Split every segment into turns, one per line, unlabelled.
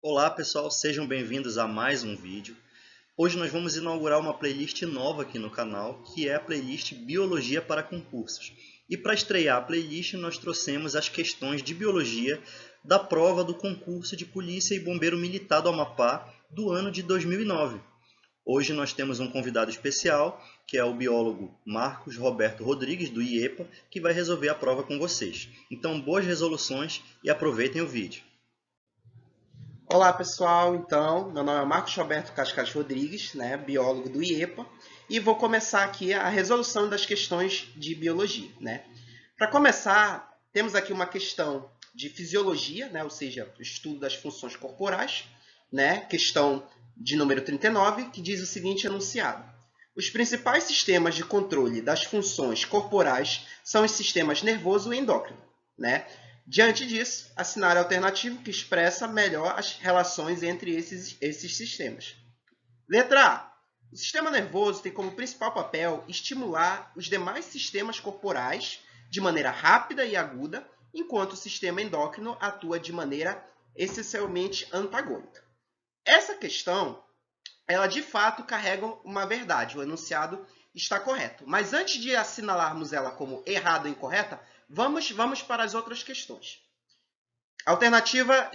Olá pessoal, sejam bem-vindos a mais um vídeo. Hoje nós vamos inaugurar uma playlist nova aqui no canal, que é a playlist Biologia para Concursos. E para estrear a playlist nós trouxemos as questões de Biologia da prova do concurso de Polícia e Bombeiro Militar do Amapá do ano de 2009. Hoje nós temos um convidado especial, que é o biólogo Marcos Roberto Rodrigues, do IEPA, que vai resolver a prova com vocês. Então, boas resoluções e aproveitem o vídeo.
Olá pessoal, meu nome é Marcos Roberto Cascais Rodrigues, biólogo do IEPA, e vou começar aqui a resolução das questões de biologia. Para começar, temos aqui uma questão de fisiologia, ou seja, o estudo das funções corporais, questão de número 39, que diz o seguinte enunciado: os principais sistemas de controle das funções corporais são os sistemas nervoso e endócrino. Diante disso, assinar a alternativa que expressa melhor as relações entre esses sistemas. Letra A. O sistema nervoso tem como principal papel estimular os demais sistemas corporais de maneira rápida e aguda, enquanto o sistema endócrino atua de maneira essencialmente antagônica. Essa questão, ela de fato carrega uma verdade, o enunciado está correto. Mas antes de assinalarmos ela como errada ou incorreta, vamos para as outras questões. Alternativa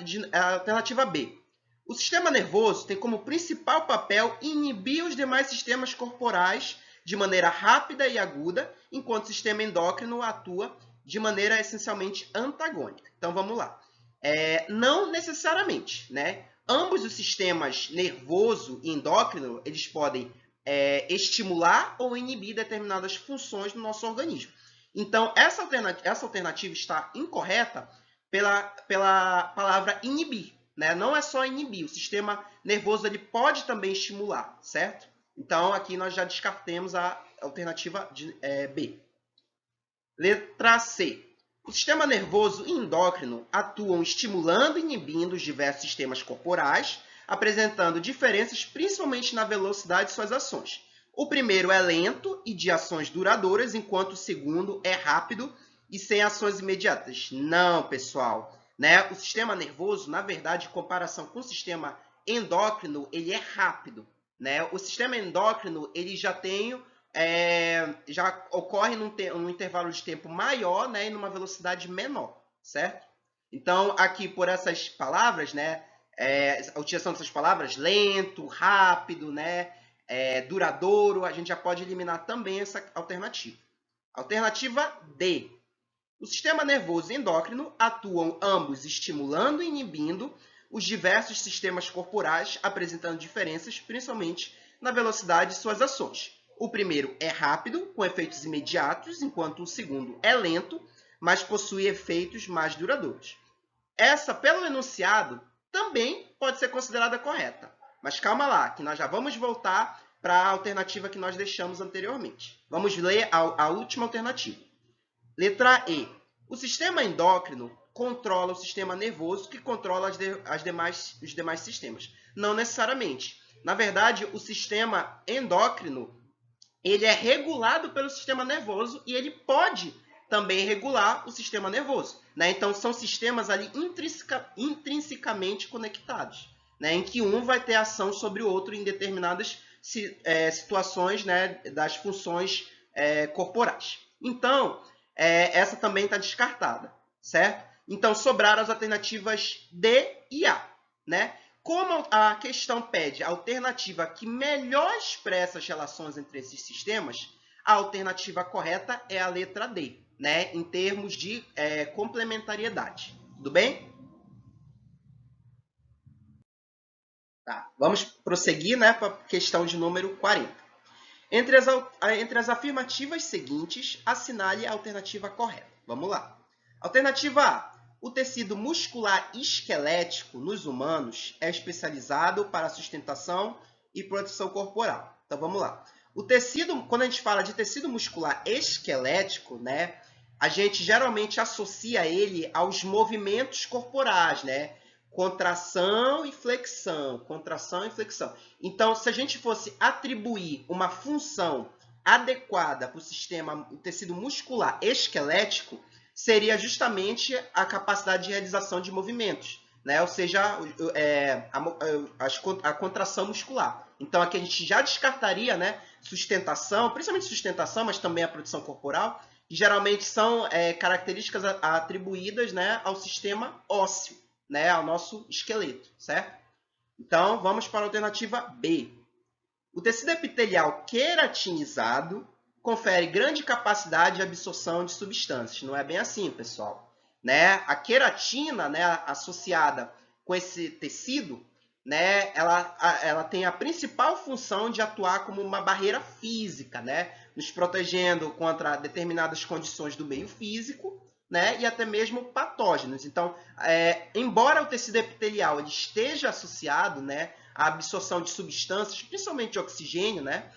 B. O sistema nervoso tem como principal papel inibir os demais sistemas corporais de maneira rápida e aguda, enquanto o sistema endócrino atua de maneira essencialmente antagônica. Então, vamos lá. Não necessariamente, Ambos os sistemas nervoso e endócrino, eles podem estimular ou inibir determinadas funções no nosso organismo. Então, essa alternativa está incorreta pela palavra inibir. Não é só inibir, o sistema nervoso ele pode também estimular, certo? Então, aqui nós já descartemos a alternativa B. Letra C. O sistema nervoso e endócrino atuam estimulando e inibindo os diversos sistemas corporais, apresentando diferenças principalmente na velocidade de suas ações. O primeiro é lento e de ações duradouras, enquanto o segundo é rápido e sem ações imediatas. Não, pessoal. O sistema nervoso, na verdade, em comparação com o sistema endócrino, ele é rápido. O sistema endócrino ele já ocorre num intervalo de tempo maior, e numa velocidade menor, certo? Então, aqui por essas palavras, a utilização dessas palavras, lento, rápido, duradouro, a gente já pode eliminar também essa alternativa. Alternativa D. O sistema nervoso e endócrino atuam ambos estimulando e inibindo os diversos sistemas corporais, apresentando diferenças, principalmente na velocidade de suas ações. O primeiro é rápido, com efeitos imediatos, enquanto o segundo é lento, mas possui efeitos mais duradouros. Essa, pelo enunciado, também pode ser considerada correta. Mas calma lá, que nós já vamos voltar para a alternativa que nós deixamos anteriormente. Vamos ler a última alternativa. Letra E. O sistema endócrino controla o sistema nervoso, que controla os demais sistemas. Não necessariamente. Na verdade, o sistema endócrino ele é regulado pelo sistema nervoso e ele pode também regular o sistema nervoso. Então, são sistemas ali intrinsecamente conectados, em que um vai ter ação sobre o outro em determinadas situações das funções corporais. Então, essa também está descartada, certo? Então, sobraram as alternativas D e A. Como a questão pede a alternativa que melhor expressa as relações entre esses sistemas, a alternativa correta é a letra D, em termos de complementariedade. Tudo bem? Tá, vamos prosseguir para a questão de número 40. Entre as afirmativas seguintes, assinale a alternativa correta. Vamos lá. Alternativa A. O tecido muscular esquelético nos humanos é especializado para a sustentação e proteção corporal. Então, vamos lá. O tecido, quando a gente fala de tecido muscular esquelético, a gente geralmente associa ele aos movimentos corporais, contração e flexão, contração e flexão. Então, se a gente fosse atribuir uma função adequada para o tecido muscular esquelético, seria justamente a capacidade de realização de movimentos, né? Ou seja, a contração muscular. Então, aqui a gente já descartaria, né, sustentação, principalmente sustentação, mas também a produção corporal, que geralmente são características atribuídas, né, ao sistema ósseo, né, ao nosso esqueleto, certo? Então, vamos para a alternativa B. O tecido epitelial queratinizado confere grande capacidade de absorção de substâncias. Não é bem assim, pessoal. Né? A queratina, né, associada com esse tecido, né, ela tem a principal função de atuar como uma barreira física, né, nos protegendo contra determinadas condições do meio físico, né, e até mesmo patógenos. Então, embora o tecido epitelial ele esteja associado, né, à absorção de substâncias, principalmente de oxigênio, né,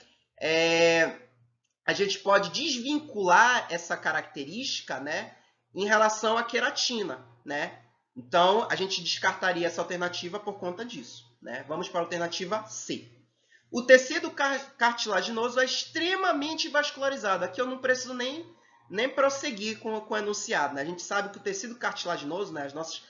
a gente pode desvincular essa característica, né, em relação à queratina, né? Então, a gente descartaria essa alternativa por conta disso, né? Vamos para a alternativa C. O tecido cartilaginoso é extremamente vascularizado. Aqui eu não preciso nem prosseguir com o enunciado, né? A gente sabe que o tecido cartilaginoso, né, as nossas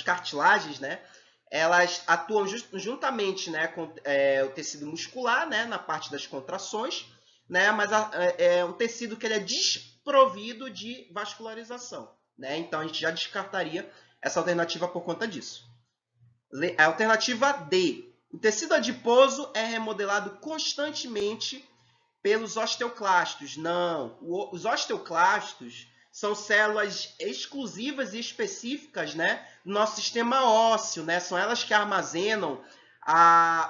cartilagens, né, elas atuam juntamente, né, com o tecido muscular, né, na parte das contrações, né, mas é um tecido que ele é desprovido de vascularização, né? Então a gente já descartaria essa alternativa por conta disso. A alternativa D. O tecido adiposo é remodelado constantemente pelos osteoclastos. Não, os osteoclastos são células exclusivas e específicas, né, do nosso sistema ósseo, né? São elas que armazenam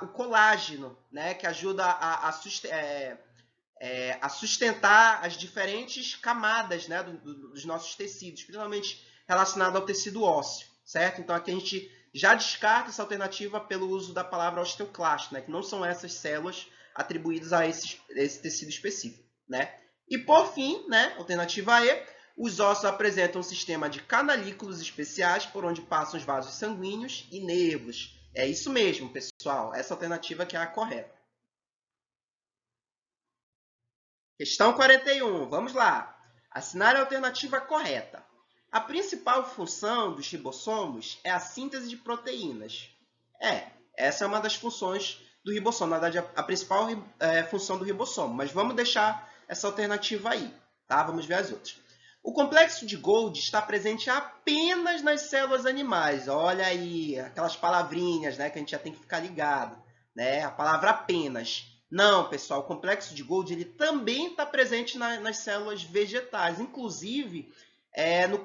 o colágeno, né, que ajuda a sustentar as diferentes camadas, né, dos nossos tecidos, principalmente relacionado ao tecido ósseo, certo? Então aqui a gente já descarta essa alternativa pelo uso da palavra osteoclasto, né, que não são essas células atribuídas a esse tecido específico, né? E por fim, né, alternativa E, os ossos apresentam um sistema de canalículos especiais por onde passam os vasos sanguíneos e nervos. É isso mesmo, pessoal. Essa alternativa que é a correta. Questão 41. Vamos lá. Assinar a alternativa correta. A principal função dos ribossomos é a síntese de proteínas. Essa é uma das funções do ribossomo. Na verdade, a principal função do ribossomo. Mas vamos deixar essa alternativa aí, tá? Vamos ver as outras. O complexo de Golgi está presente apenas nas células animais. Olha aí, aquelas palavrinhas, né, que a gente já tem que ficar ligado, né? A palavra apenas. Não, pessoal, o complexo de Golgi ele também está presente nas células vegetais. Inclusive, o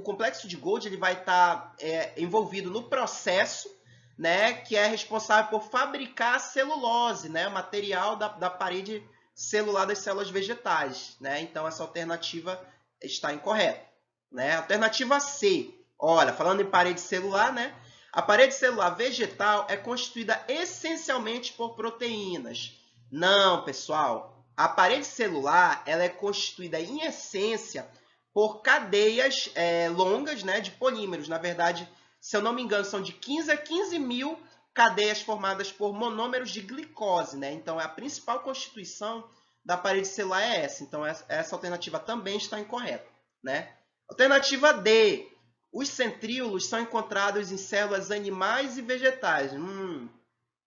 complexo de Golgi ele vai estar envolvido no processo, né, que é responsável por fabricar a celulose, né, o material da parede celular das células vegetais, né? Então, essa alternativa está incorreta, né? Alternativa C. Olha, falando em parede celular, né? A parede celular vegetal é constituída essencialmente por proteínas. Não, pessoal. A parede celular ela é constituída, em essência, por cadeias longas, né, de polímeros. Na verdade, se eu não me engano, são de 15 a 15 mil cadeias formadas por monômeros de glicose, né? Então, a principal constituição da parede celular é essa. Então, essa alternativa também está incorreta, né? Alternativa D. Os centríolos são encontrados em células animais e vegetais.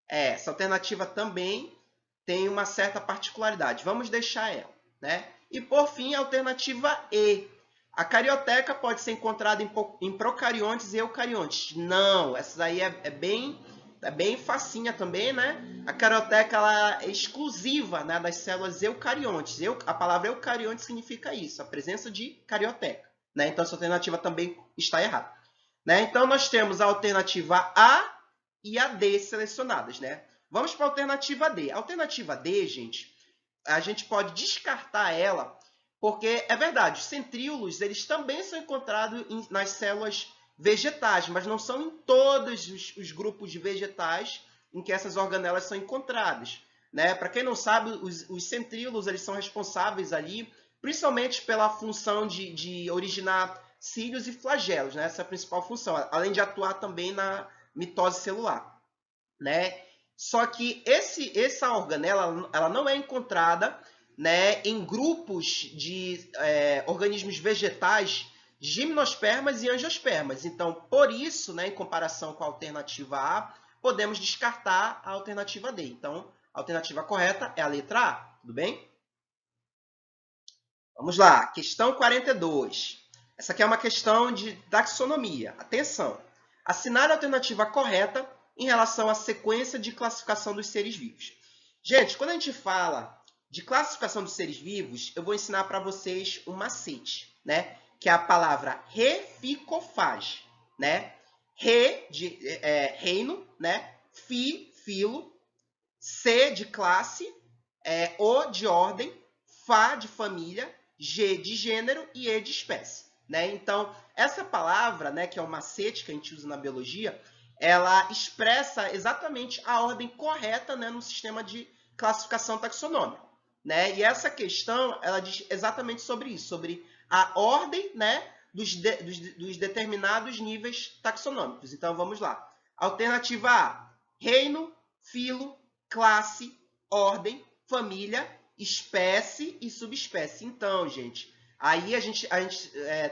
Essa alternativa também tem uma certa particularidade. Vamos deixar ela, né? E, por fim, a alternativa E. A carioteca pode ser encontrada em procariontes e eucariontes. Não, essa aí é bem facinha também, né? A carioteca ela é exclusiva, né, das células eucariontes. A palavra eucarionte significa isso, a presença de carioteca, né? Então, essa alternativa também está errada, né? Então, nós temos a alternativa A e a D selecionadas, né? Vamos para a alternativa D. A alternativa D, gente, a gente pode descartar ela, porque é verdade, os centríolos eles também são encontrados nas células vegetais, mas não são em todos os grupos de vegetais em que essas organelas são encontradas, né? Para quem não sabe, os centríolos eles são responsáveis ali, principalmente pela função de originar cílios e flagelos, né? Essa é a principal função, além de atuar também na mitose celular, né? Só que essa organela ela não é encontrada, né, em grupos de organismos vegetais gimnospermas e angiospermas. Então, por isso, né, em comparação com a alternativa A, podemos descartar a alternativa D. Então, a alternativa correta é a letra A, tudo bem? Vamos lá, questão 42. Essa aqui é uma questão de taxonomia. Atenção! Assinale a alternativa correta em relação à sequência de classificação dos seres vivos. Gente, quando a gente fala de classificação dos seres vivos, eu vou ensinar para vocês um macete, né? Que é a palavra reficofage, né? Re de reino, né? Filo, C de classe, O de ordem, Fa de família, G de gênero e E de espécie, né? Então, essa palavra, né, que é o macete que a gente usa na biologia, ela expressa exatamente a ordem correta, né, no sistema de classificação taxonômica, né? E essa questão, ela diz exatamente sobre isso, sobre a ordem, né, dos determinados níveis taxonômicos. Então, vamos lá. Alternativa A, reino, filo, classe, ordem, família, espécie e subespécie. Então, gente, aí a gente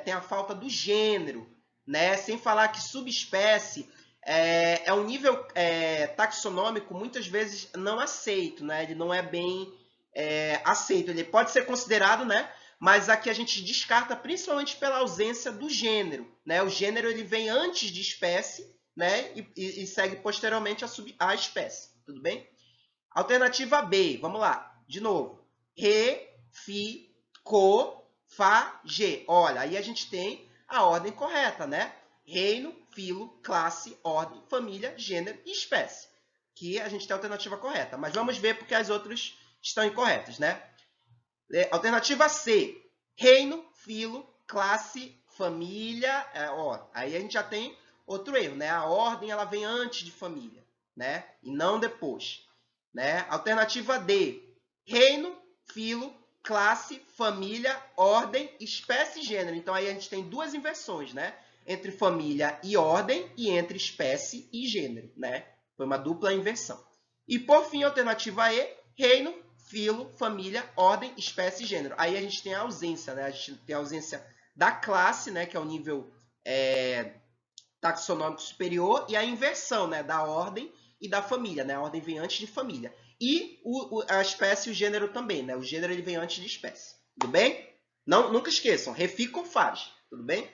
tem a falta do gênero, né? Sem falar que subespécie é um nível taxonômico muitas vezes não aceito, né? Ele não é bem aceito. Ele pode ser considerado, né? Mas aqui a gente descarta principalmente pela ausência do gênero, né? O gênero ele vem antes de espécie, né? E segue posteriormente a espécie, tudo bem? Alternativa B, vamos lá. De novo, re, fi, co, fa, ge. Olha, aí a gente tem a ordem correta, né? Reino, filo, classe, ordem, família, gênero e espécie. Que a gente tem a alternativa correta. Mas vamos ver porque as outras estão incorretas, né? Alternativa C, reino, filo, classe, família. Aí a gente já tem outro erro, né? A ordem ela vem antes de família, né? E não depois. Né? Alternativa D, reino, filo, classe, família, ordem, espécie e gênero. Então, aí a gente tem duas inversões, né? Entre família e ordem e entre espécie e gênero, né? Foi uma dupla inversão. E, por fim, alternativa E, reino, filo, família, ordem, espécie e gênero. Aí a gente tem a ausência, né? A gente tem a ausência da classe, né? Que é o nível taxonômico superior, e a inversão, né? Da ordem e da família, né? A ordem vem antes de família. E a espécie e o gênero também, né? O gênero ele vem antes de espécie. Tudo bem? Nunca esqueçam, reficofage. Tudo bem?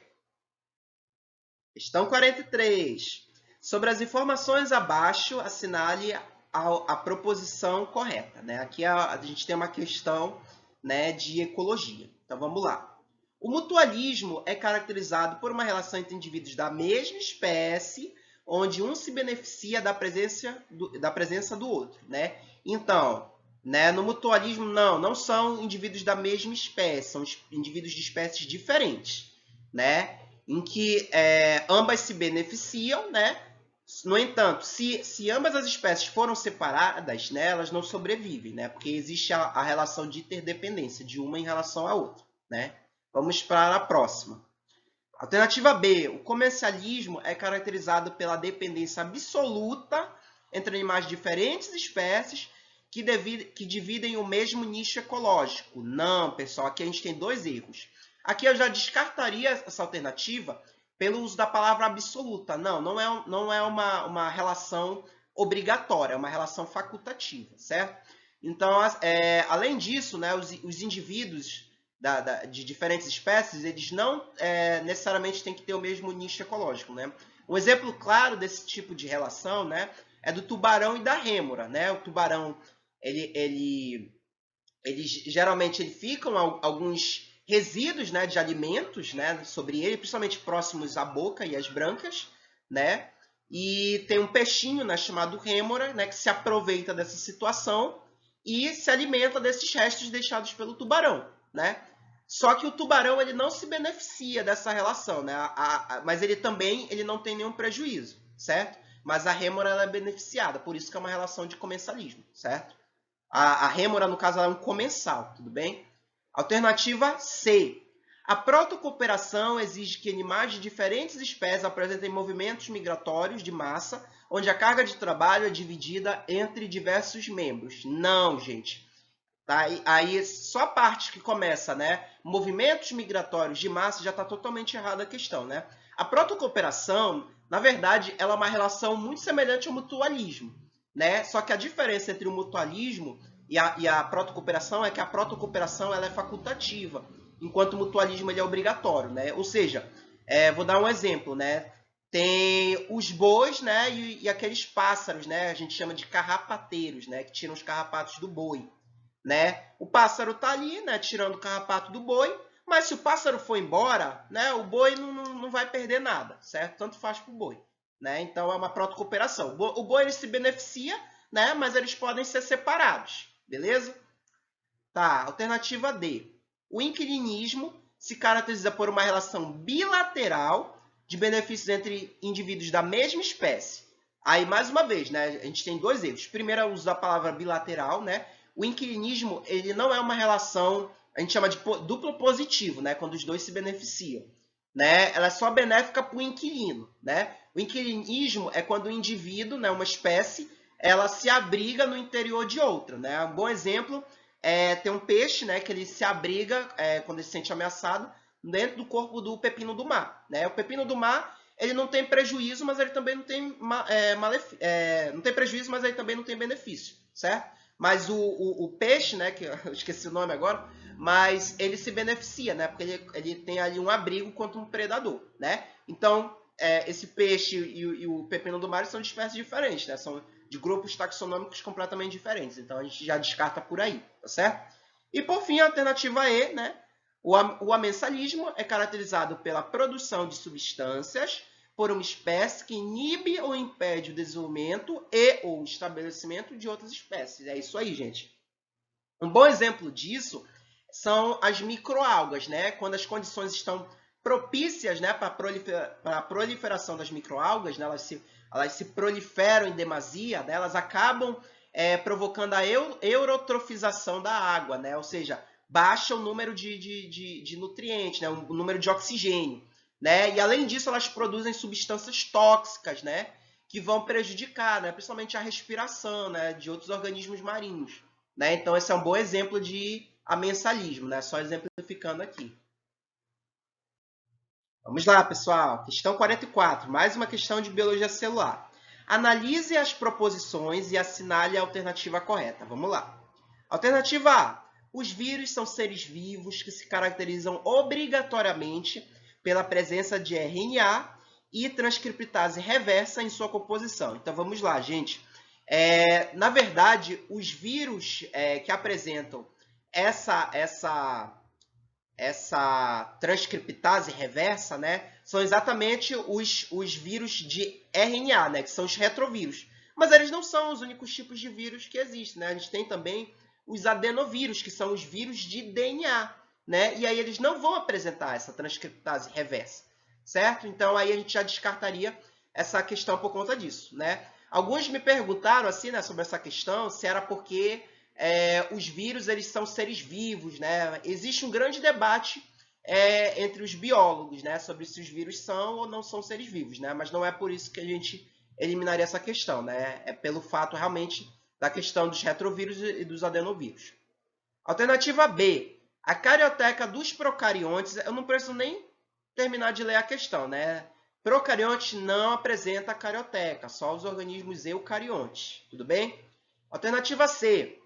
Questão 43. Sobre as informações abaixo, assinale a proposição correta, né? Aqui a gente tem uma questão, né, de ecologia. Então, vamos lá. O mutualismo é caracterizado por uma relação entre indivíduos da mesma espécie, onde um se beneficia da presença do outro, né? Então, né, no mutualismo, não são indivíduos da mesma espécie, são indivíduos de espécies diferentes, né? Em que ambas se beneficiam, né? No entanto, se ambas as espécies foram separadas, né, elas não sobrevivem, né? Porque existe a relação de interdependência de uma em relação à outra, né? Vamos para a próxima. Alternativa B, o comercialismo é caracterizado pela dependência absoluta entre animais de diferentes espécies que dividem o mesmo nicho ecológico. Não, pessoal, aqui a gente tem dois erros. Aqui eu já descartaria essa alternativa pelo uso da palavra absoluta. Não é uma relação obrigatória, é uma relação facultativa, certo? Então, além disso, né, os indivíduos de diferentes espécies, eles não necessariamente têm que ter o mesmo nicho ecológico, né? Um exemplo claro desse tipo de relação, né, é do tubarão e da rêmora, né? O tubarão, geralmente ficam alguns resíduos, né, de alimentos, né, sobre ele, principalmente próximos à boca e às brancas, né? E tem um peixinho, né, chamado rêmora, né, que se aproveita dessa situação e se alimenta desses restos deixados pelo tubarão, né? Só que o tubarão ele não se beneficia dessa relação, né? Mas ele também não tem nenhum prejuízo, certo? Mas a rêmora ela é beneficiada, por isso que é uma relação de comensalismo, certo? A rêmora, no caso, ela é um comensal, tudo bem? Alternativa C. A protocooperação exige que animais de diferentes espécies apresentem movimentos migratórios de massa, onde a carga de trabalho é dividida entre diversos membros. Não, gente. Tá? E aí, só a parte que começa, né? Movimentos migratórios de massa, já está totalmente errada a questão, né? A protocooperação, na verdade, ela é uma relação muito semelhante ao mutualismo, né? Só que a diferença entre o mutualismo e a protocooperação é que a protocooperação ela é facultativa, enquanto o mutualismo ele é obrigatório, né? Ou seja, vou dar um exemplo, né? Tem os bois, né? E aqueles pássaros, né? A gente chama de carrapateiros, né? Que tiram os carrapatos do boi. Né? O pássaro está ali, né, tirando o carrapato do boi, mas se o pássaro for embora, né, o boi não vai perder nada, certo? Tanto faz para o boi. Né? Então é uma protocooperação. O boi ele se beneficia, né, mas eles podem ser separados, beleza? Tá, alternativa D. O inquilinismo se caracteriza por uma relação bilateral de benefícios entre indivíduos da mesma espécie. Aí, mais uma vez, né, a gente tem dois erros. Primeiro é o uso da palavra bilateral, né? O inquilinismo ele não é uma relação, a gente chama de duplo positivo, né? Quando os dois se beneficiam. Né? Ela é só benéfica para o inquilino. Né? O inquilinismo é quando o indivíduo, né, uma espécie, ela se abriga no interior de outra. Né? Um bom exemplo tem um peixe, né, que ele se abriga quando ele se sente ameaçado dentro do corpo do pepino do mar. Né? O pepino do mar ele não tem prejuízo, mas ele também não tem não tem prejuízo, mas ele também não tem benefício, certo? Mas o peixe, né, que eu esqueci o nome agora, mas ele se beneficia, né, porque ele tem ali um abrigo contra um predador, né? Então, esse peixe e o pepino do mar são de espécies diferentes, né? São de grupos taxonômicos completamente diferentes. Então, a gente já descarta por aí, tá certo? E, por fim, a alternativa E, né? O amensalismo é caracterizado pela produção de substâncias por uma espécie que inibe ou impede o desenvolvimento e ou estabelecimento de outras espécies. É isso aí, gente. Um bom exemplo disso são as microalgas, né? Quando as condições estão propícias, né, para a proliferação das microalgas, né? Elas se proliferam em demasia, né? Elas acabam provocando a eurotrofização da água, né? Ou seja, baixa o número de nutrientes, né? O número de oxigênio. Né? E além disso, elas produzem substâncias tóxicas, né? Que vão prejudicar, né? Principalmente a respiração, né? De outros organismos marinhos. Né? Então, esse é um bom exemplo de amensalismo, né? Só exemplificando aqui. Vamos lá, pessoal. Questão 44, mais uma questão de biologia celular. Analise as proposições e assinale a alternativa correta. Vamos lá. Alternativa A. Os vírus são seres vivos que se caracterizam obrigatoriamente pela presença de RNA e transcriptase reversa em sua composição. Então, vamos lá, gente. Na verdade, os vírus que apresentam essa transcriptase reversa, né, são exatamente os vírus de RNA, né, que são os retrovírus. Mas eles não são os únicos tipos de vírus que existem. Né? A gente tem também os adenovírus, que são os vírus de DNA. Né? E aí eles não vão apresentar essa transcriptase reversa. Certo? Então, aí a gente já descartaria essa questão por conta disso. Né? Alguns me perguntaram assim, né, sobre essa questão, se era porque os vírus eles são seres vivos. Né? Existe um grande debate entre os biólogos, né, sobre se os vírus são ou não são seres vivos. Né? Mas não é por isso que a gente eliminaria essa questão. Né? É pelo fato realmente da questão dos retrovírus e dos adenovírus. Alternativa B. A carioteca dos procariontes, eu não preciso nem terminar de ler a questão, né? Procarionte não apresenta carioteca, só os organismos eucariontes, tudo bem? Alternativa C.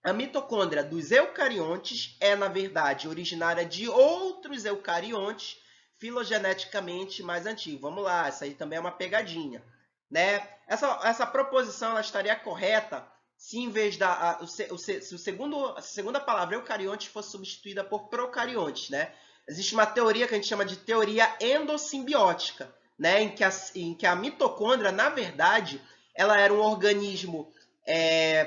A mitocôndria dos eucariontes é, na verdade, originária de outros eucariontes filogeneticamente mais antigos. Vamos lá, essa aí também é uma pegadinha. Né? Essa proposição ela estaria correta se em vez da se a segunda palavra eucarionte fosse substituída por procariontes, né? Existe uma teoria que a gente chama de teoria endossimbiótica, né? em que a mitocôndria, na verdade, ela era um organismo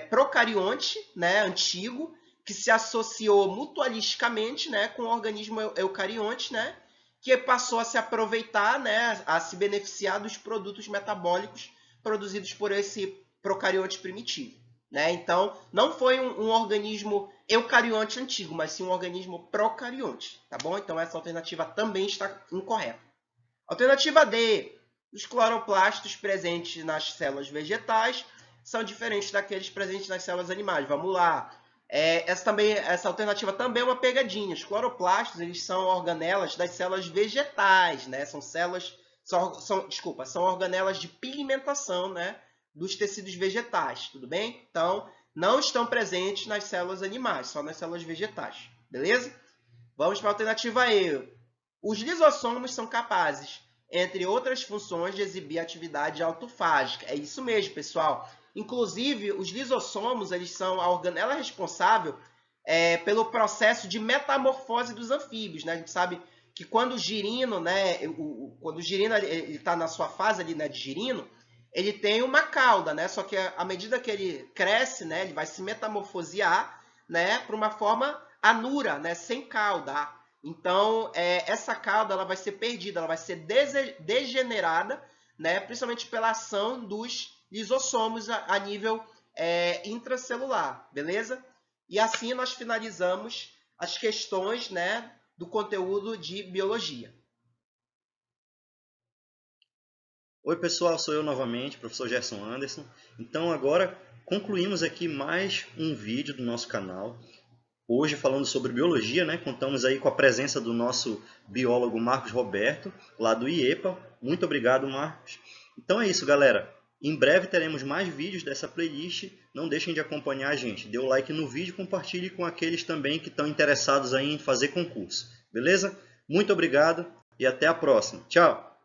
procarionte, né? Antigo, que se associou mutualisticamente, né? Com o organismo eucarionte, né? Que passou a se aproveitar, né? A se beneficiar dos produtos metabólicos produzidos por esse procarionte primitivo. Né? Então, não foi um organismo eucarionte antigo, mas sim um organismo procarionte. Tá bom? Então, essa alternativa também está incorreta. Alternativa D. Os cloroplastos presentes nas células vegetais são diferentes daqueles presentes nas células animais. Vamos lá. Essa alternativa também é uma pegadinha. Os cloroplastos, eles são organelas das células vegetais, né? São organelas de pigmentação, né? Dos tecidos vegetais, tudo bem? Então, não estão presentes nas células animais, só nas células vegetais, beleza? Vamos para a alternativa E. Os lisossomos são capazes, entre outras funções, de exibir atividade autofágica. É isso mesmo, pessoal. Inclusive, os lisossomos, eles são a organela responsável pelo processo de metamorfose dos anfíbios, né? A gente sabe que quando o girino, né, quando o girino está na sua fase ali, né, de girino, ele tem uma cauda, né? Só que à medida que ele cresce, né, ele vai se metamorfosear, né, para uma forma anura, né, sem cauda. Então, essa cauda ela vai ser perdida, ela vai ser degenerada, né, principalmente pela ação dos lisossomos a nível intracelular, beleza? E assim nós finalizamos as questões, né, do conteúdo de biologia.
Oi pessoal, sou eu novamente, professor Gerson Anderson. Então agora concluímos aqui mais um vídeo do nosso canal. Hoje falando sobre biologia, né? Contamos aí com a presença do nosso biólogo Marcos Roberto, lá do IEPA. Muito obrigado, Marcos. Então é isso, galera. Em breve teremos mais vídeos dessa playlist. Não deixem de acompanhar a gente. Dê o like no vídeo e compartilhe com aqueles também que estão interessados aí em fazer concurso. Beleza? Muito obrigado e até a próxima. Tchau!